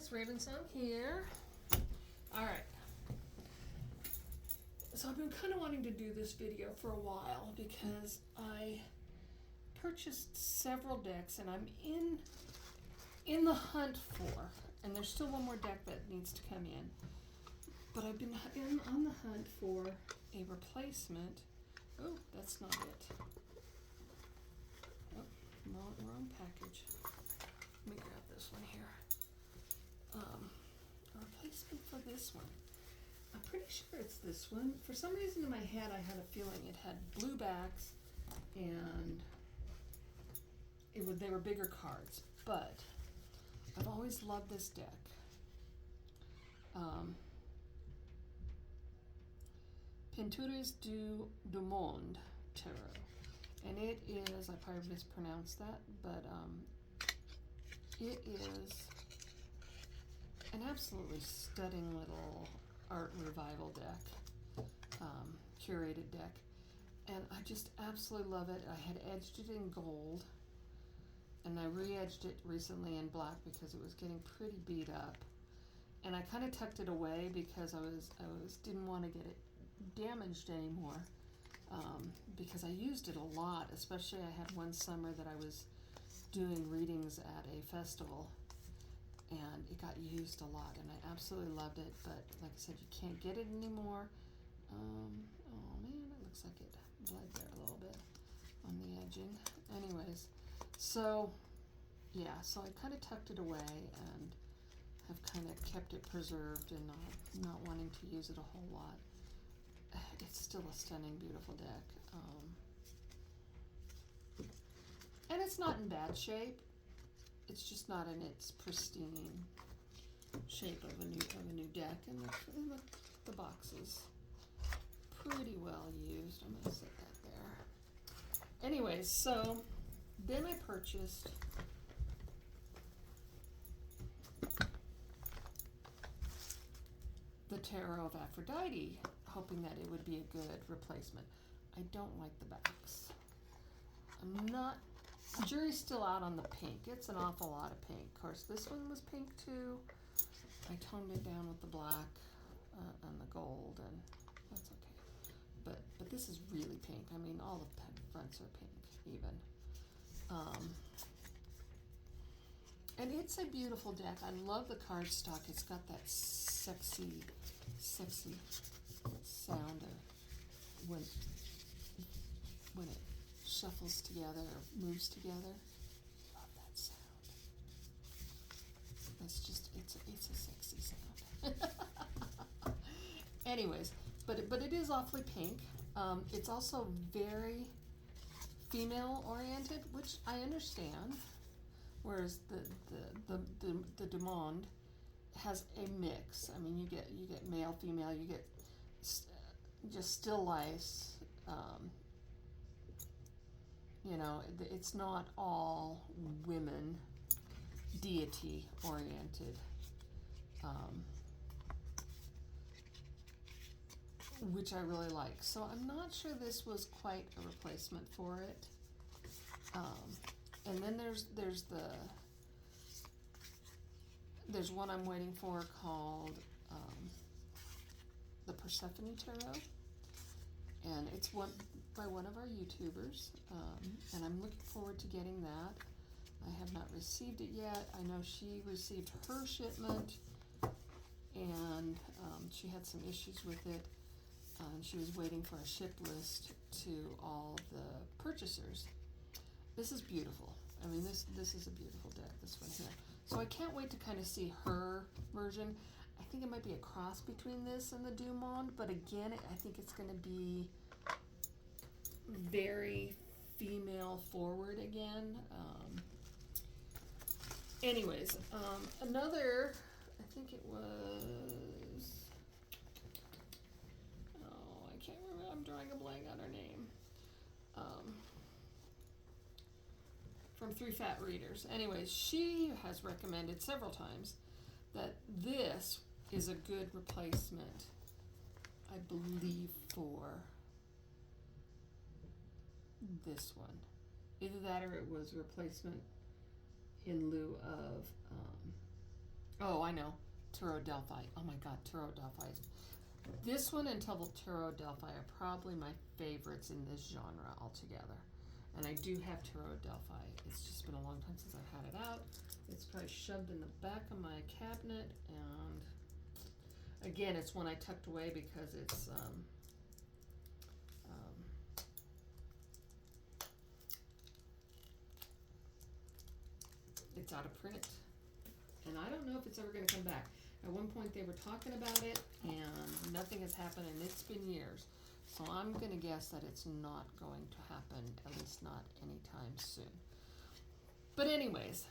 guys, Raven Song here. Alright. So I've been kind of wanting to do this video for a while because I purchased several decks and I'm in the hunt for, and there's still one more deck that needs to come in, but I've been on the hunt for a replacement. Oh, that's not it. Oh, wrong package. Let me grab this one here. A replacement for this one. I'm pretty sure it's this one. For some reason in my head I had a feeling it had blue backs and they were bigger cards, but I've always loved this deck. Pintures du Monde Tarot. And it is, I probably mispronounced that, but it is an absolutely stunning little art revival deck, curated deck. And I just absolutely love it. I had edged it in gold, and I re-edged it recently in black because it was getting pretty beat up. And I kind of tucked it away because I didn't want to get it damaged anymore, because I used it a lot. Especially I had one summer that I was doing readings at a festival, and it got used a lot, and I absolutely loved it. But like I said, you can't get it anymore. Oh man, it looks like it bled there a little bit on the edging. Anyways, so yeah, so I kind of tucked it away and have kind of kept it preserved and not wanting to use it a whole lot. It's still a stunning, beautiful deck. And it's not in bad shape. It's just not in its pristine shape of a new deck. And the box is pretty well used. I'm gonna set that there. Anyways, so then I purchased the Tarot of Aphrodite, hoping that it would be a good replacement. I don't like the backs. Jury's still out on the pink. It's an awful lot of pink. Of course, this one was pink too. I toned it down with the black and the gold, and that's okay. But this is really pink. I mean, all the fronts are pink, even. And it's a beautiful deck. I love the cardstock. It's got that sexy sound of when it shuffles together or moves together. Love that sound. That's just, it's a sexy sound. Anyways, but it is awfully pink. It's also very female oriented, which I understand. Whereas the Du Monde has a mix. I mean, you get male, female, you get just still lice. You know, it's not all women deity oriented, which I really like. So I'm not sure this was quite a replacement for it. And then there's one I'm waiting for called the Persephone Tarot, and it's by one of our YouTubers, and I'm looking forward to getting that. I have not received it yet. I know she received her shipment, and she had some issues with it. She was waiting for a ship list to all the purchasers. This is beautiful. I mean, this is a beautiful deck, this one here. So I can't wait to kind of see her version. I think it might be a cross between this and the Du Monde, but again, I think it's going to be very female forward again. Anyways, another, I think it was, oh, I can't remember, I'm drawing a blank on her name. From Three Fat Readers. Anyways, she has recommended several times that this is a good replacement, I believe, for this one. Either that or it was a replacement in lieu of Oh, I know. Turo Delphi. Oh my God, Turo Delphi. This one and Turo Delphi are probably my favorites in this genre altogether. And I do have Turo Delphi. It's just been a long time since I've had it out. It's probably shoved in the back of my cabinet, and again, it's one I tucked away because it's out of print. And I don't know if it's ever going to come back. At one point they were talking about it, and nothing has happened, and it's been years. So I'm going to guess that it's not going to happen, at least not anytime soon. But anyways,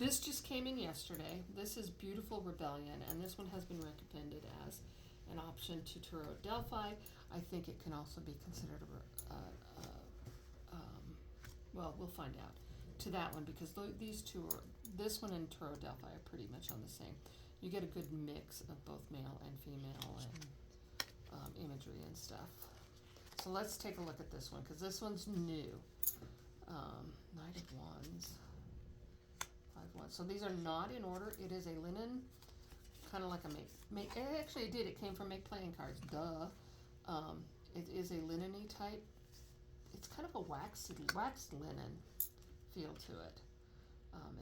this just came in yesterday. This is Beautiful Rebellion, and this one has been recommended as an option to Turo Delphi. I think it can also be considered well, we'll find out, to that one, because these two are, this one and Turo Delphi are pretty much on the same. You get a good mix of both male and female and imagery and stuff. So let's take a look at this one, because this one's new. Knight of Wands, 5 Wands. So these are not in order. It is a linen, kind of like a make. Actually, it did. It came from Make Playing Cards. Duh. It is a linen-y type. It's kind of a waxed linen feel to it.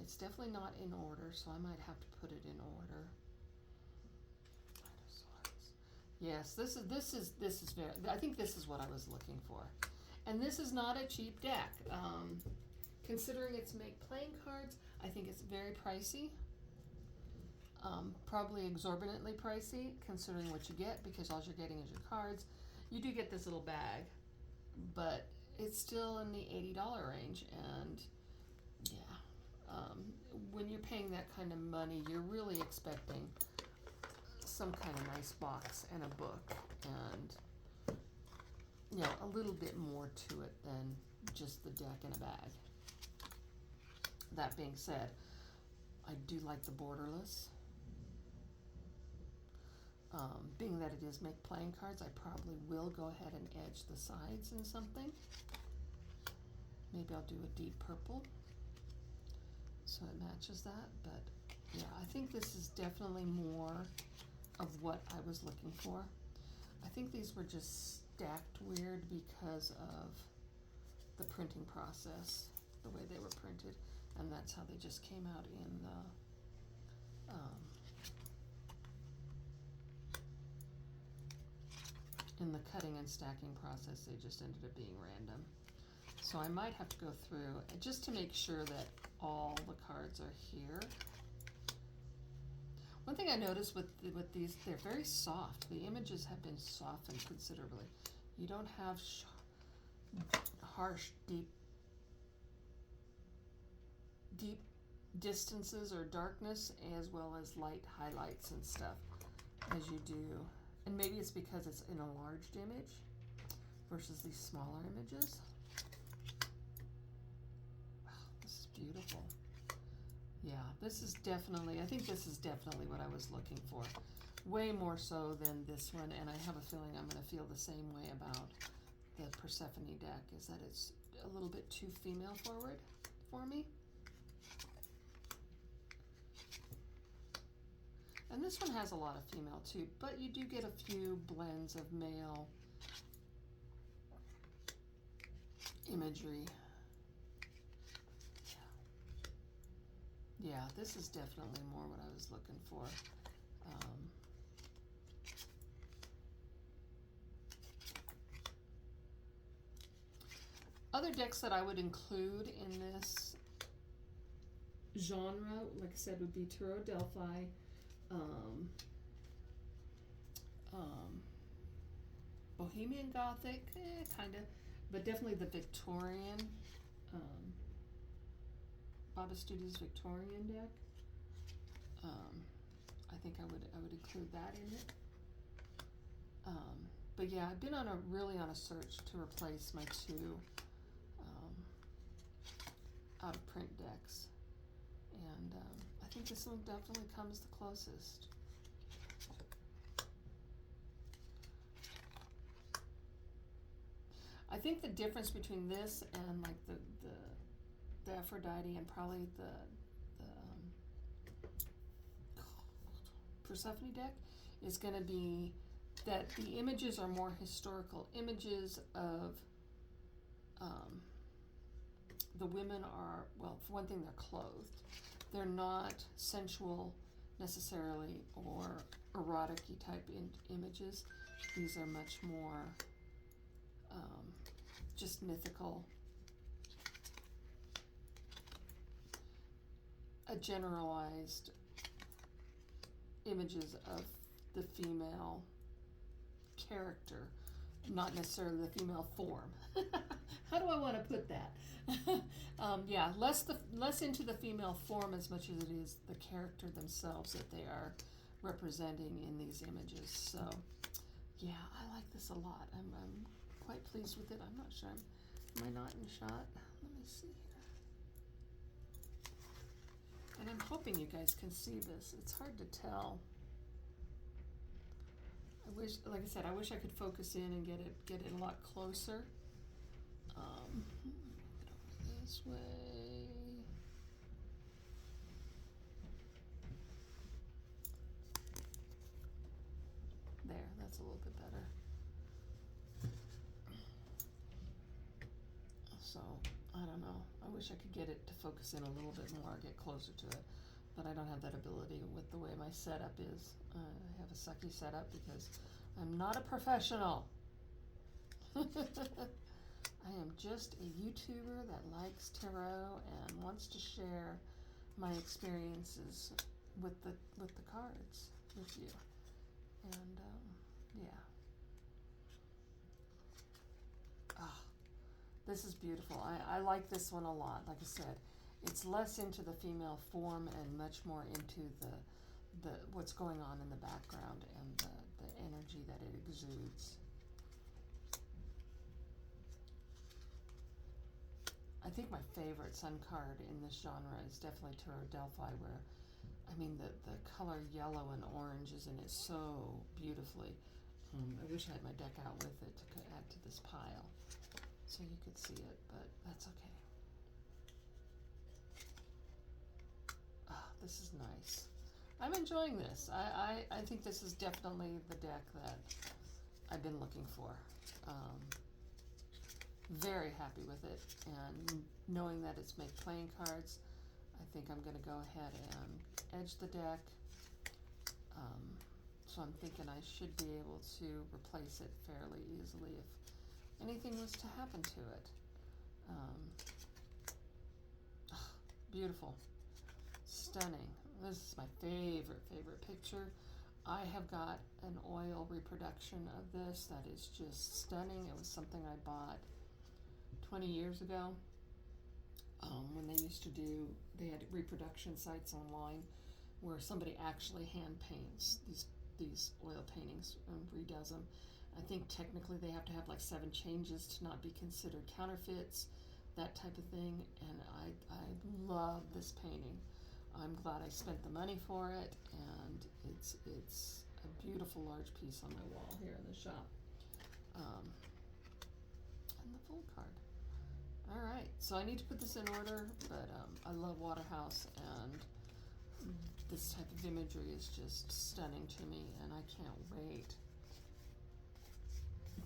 It's definitely not in order, so I might have to put it in order. Yes, this is very. I think this is what I was looking for, and this is not a cheap deck. Considering it's Make Playing Cards, I think it's very pricey. Probably exorbitantly pricey, considering what you get, because all you're getting is your cards. You do get this little bag, but it's still in the $80 range, and yeah, when you're paying that kind of money, you're really expecting some kind of nice box and a book, and you know, a little bit more to it than just the deck and a bag. That being said, I do like the borderless. Being that it is Make Playing Cards, I probably will go ahead and edge the sides in something. Maybe I'll do a deep purple so it matches that, but yeah, I think this is definitely more of what I was looking for. I think these were just stacked weird because of the printing process, the way they were printed, and that's how they just came out in the cutting and stacking process. They just ended up being random. So I might have to go through just to make sure that all the cards are here. One thing I noticed with these, they're very soft. The images have been softened considerably. You don't have harsh, deep distances or darkness, as well as light highlights and stuff as you do. And maybe it's because it's an enlarged image versus these smaller images. Wow, this is beautiful. Yeah, this is definitely, I think this is definitely what I was looking for. Way more so than this one, and I have a feeling I'm going to feel the same way about the Persephone deck, is that it's a little bit too female forward for me. And this one has a lot of female too, but you do get a few blends of male imagery. Yeah, this is definitely more what I was looking for. Other decks that I would include in this genre, like I said, would be Turo Delphi, Bohemian Gothic, kind of, but definitely the Victorian, Baba Studios Victorian deck. I think I would include that in it. But yeah, I've been really on a search to replace my two out of print decks, and I think this one definitely comes the closest. I think the difference between this and like the Aphrodite and probably the Persephone deck is going to be that the images are more historical images of the women are, well, for one thing, they're clothed. They're not sensual necessarily or erotic-y type images. These are much more just mythical, generalized images of the female character, not necessarily the female form. How do I want to put that? Yeah, less into the female form as much as it is the character themselves that they are representing in these images. So, yeah, I like this a lot. I'm quite pleased with it. I'm not sure. Am I not in shot? Let me see here. And I'm hoping you guys can see this. It's hard to tell. I wish, like I said, I wish I could focus in and get it a lot closer. This way. There, that's a little bit better. So, I don't know. I wish I could get it to focus in a little bit more, get closer to it. But I don't have that ability with the way my setup is. I have a sucky setup because I'm not a professional. I am just a YouTuber that likes tarot and wants to share my experiences with the cards with you. And yeah. This is beautiful. I like this one a lot. Like I said, it's less into the female form and much more into the what's going on in the background and the energy that it exudes. I think my favorite sun card in this genre is definitely Tarot Delphi, where, I mean, the color yellow and orange is in it so beautifully. I wish I had my deck out with it to add to this pile so you could see it, but that's okay. This is nice. I'm enjoying this. I think this is definitely the deck that I've been looking for. Very happy with it, and knowing that it's make playing cards, I think I'm going to go ahead and edge the deck. So I'm thinking I should be able to replace it fairly easily if anything was to happen to it. Beautiful. Stunning. This is my favorite picture. I have got an oil reproduction of this that is just stunning. It was something I bought 20 years ago when they used to they had reproduction sites online where somebody actually hand paints these oil paintings and redoes them. I think technically they have to have like 7 changes to not be considered counterfeits, that type of thing, and I love this painting. I'm glad I spent the money for it, and it's a beautiful large piece on my wall here in the shop. And the full card. All right, so I need to put this in order, but I love Waterhouse, and this type of imagery is just stunning to me, and I can't wait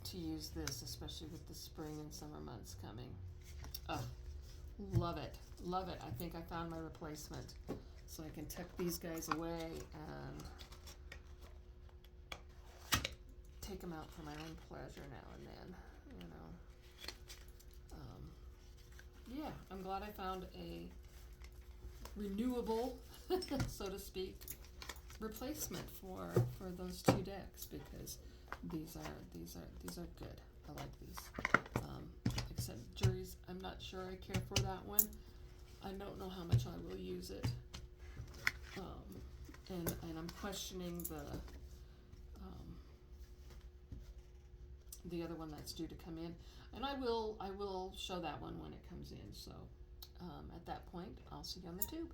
to use this, especially with the spring and summer months coming. Love it, love it. I think I found my replacement, so I can tuck these guys away and take them out for my own pleasure now and then, you know. Yeah, I'm glad I found a renewable, so to speak, replacement for those 2 decks, because these are good. I like these. Except Juries, I'm not sure I care for that one. I don't know how much I will use it. And I'm questioning the other one that's due to come in, and I will show that one when it comes in. So at that point, I'll see you on the tube.